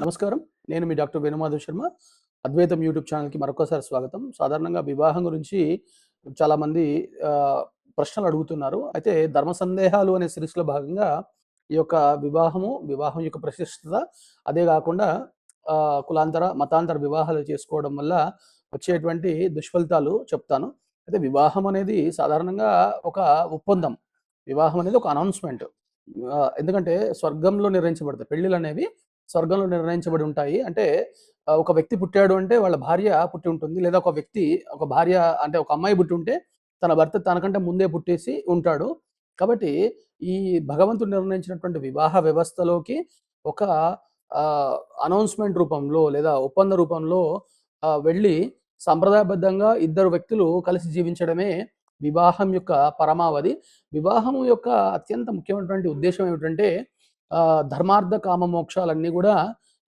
నమస్కారం. నేను మీ డాక్టర్ వేణుమాధవ్ శర్మ. అద్వైతం యూట్యూబ్ ఛానల్‌కి మరొక్కసారి స్వాగతం. సాధారణంగా వివాహం గురించి చాలామంది ప్రశ్నలు అడుగుతున్నారు. అయితే ధర్మ సందేహాలు అనే సిరీస్‌లో భాగంగా ఈ యొక్క వివాహం యొక్క ప్రశస్తత, అదే గాకుండా కులాంతర, మతాంతర వివాహాలు చేసుకోవడం వల్ల వచ్చేటువంటి దుష్ఫలితాలు చెప్తాను. అయితే వివాహం అనేది సాధారణంగా ఒక ఒప్పందం. వివాహం అనేది ఒక అనౌన్స్‌మెంట్. ఎందుకంటే స్వర్గంలో నిర్ణయించబడతాయి. పెళ్ళిళ్ళనేవి స్వర్గంలో నిర్ణయించబడి ఉంటాయి. అంటే ఒక వ్యక్తి పుట్టాడు అంటే వాళ్ళ భార్య పుట్టి ఉంటుంది. లేదా ఒక భార్య అంటే ఒక అమ్మాయి పుట్టి ఉంటే తన భర్త తనకంటే ముందే పుట్టేసి ఉంటాడు. కాబట్టి ఈ భగవంతుడు నిర్ణయించినటువంటి వివాహ వ్యవస్థలోకి ఒక ఆహ్, అనౌన్స్‌మెంట్ రూపంలో లేదా ఒప్పంద రూపంలో వెళ్ళి సంప్రదాయబద్ధంగా ఇద్దరు వ్యక్తులు కలిసి జీవించడమే వివాహం యొక్క పరమావధి. వివాహం యొక్క అత్యంత ముఖ్యమైనటువంటి ఉద్దేశ్యం ఏమిటంటే ధర్మార్థ కామ మోక్షాలన్నీ గూడా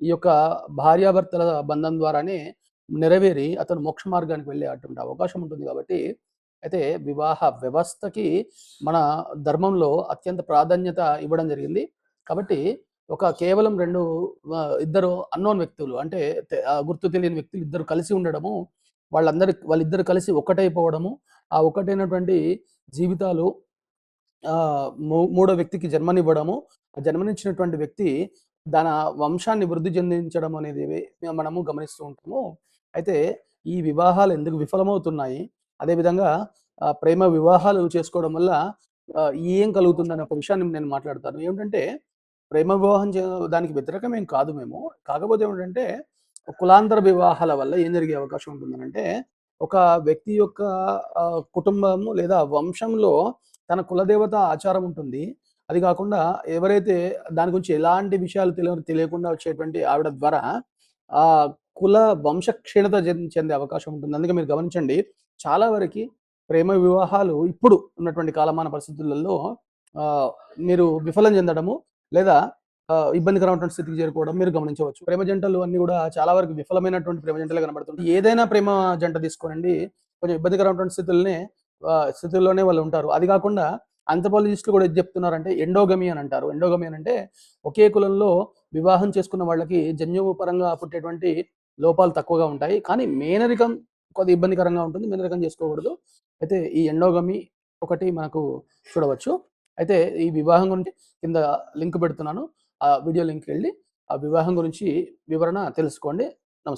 ఈ యొక్క భార్యాభర్తల బంధం ద్వారానే నెరవేరి అతను మోక్ష మార్గానికి వెళ్ళే అటువంటి అవకాశం ఉంటుంది గాబట్టి, అయితే వివాహ వ్యవస్థకి మన ధర్మంలో అత్యంత ప్రాధాన్యత ఇవ్వడం జరిగింది. కాబట్టి కేవలం 2 ఇద్దరు అన్నోన్ వ్యక్తులు అంటే గుర్తు తెలియని వ్యక్తులు ఇద్దరు కలిసి ఉండడము, వాళ్ళిద్దరు కలిసి ఒక్కటైపోవడము, ఆ ఒక్కటైనటువంటి జీవితాలు మూడో వ్యక్తికి జన్మనివ్వడము, ఆ జన్మనిచ్చినటువంటి వ్యక్తి తన వంశాన్ని వృద్ధి చెందించడం అనేది మనము గమనిస్తూ ఉంటాము. అయితే ఈ వివాహాలు ఎందుకు విఫలమవుతున్నాయి? అదేవిధంగా ప్రేమ వివాహాలు చేసుకోవడం వల్ల ఏం కలుగుతుందనే ఒక విషయాన్ని నేను మాట్లాడతాను. ఏమిటంటే ప్రేమ వివాహం దానికి వ్యతిరేకమేం కాదు మేము. కాకపోతే ఏమిటంటే కులాంతర వివాహాల వల్ల ఏం జరిగే అవకాశం ఉంటుందనంటే, ఒక వ్యక్తి యొక్క కుటుంబము లేదా వంశంలో తన కులదేవత ఆచారం ఉంటుంది. అది కాకుండా ఎవరైతే దాని గురించి ఎలాంటి విషయాలు తెలియకుండా వచ్చేటువంటి ఆవిడ ద్వారా ఆహ్, కుల వంశ క్షీణత చెందే అవకాశం ఉంటుంది. అందుకే మీరు గమనించండి, చాలా వరకి ప్రేమ వివాహాలు ఇప్పుడు ఉన్నటువంటి కాలమాన పరిస్థితులలో ఆహ్, మీరు విఫలం చెందడము లేదా ఇబ్బందికరమైనటువంటి స్థితికి చేరుకోవడం మీరు గమనించవచ్చు. ప్రేమ జంటలు అన్నీ గూడా చాలా వరకు విఫలమైనటువంటి ప్రేమ జంటలే కనబడుతుంటాయి. ఏదైనా ప్రేమ జంట తీసుకోనండి, కొంచెం ఇబ్బందికరమైనటువంటి స్థితుల్లోనే వాళ్ళు ఉంటారు. అది కాకుండా ఆంథ్రోపాలజిస్టులు కూడా ఏది చెప్తున్నారంటే ఎండోగమి అని అంటారు. ఎండోగమి అనంటే ఒకే కులంలో వివాహం చేసుకున్న వాళ్ళకి జన్యుపరంగా పుట్టేటువంటి లోపాలు తక్కువగా ఉంటాయి. కానీ మేనరికం కొద్దిగా ఇబ్బందికరంగా ఉంటుంది. మేనరికం చేసుకోకూడదు. అయితే ఈ ఎండోగమి ఒకటి మనకు చూడవచ్చు. అయితే ఈ వివాహం గురించి కింద లింక్ పెడుతున్నాను. ఆ వీడియో లింక్‌కెళ్ళి ఆ వివాహం గురించి వివరణ తెలుసుకోండి. నమస్కారం.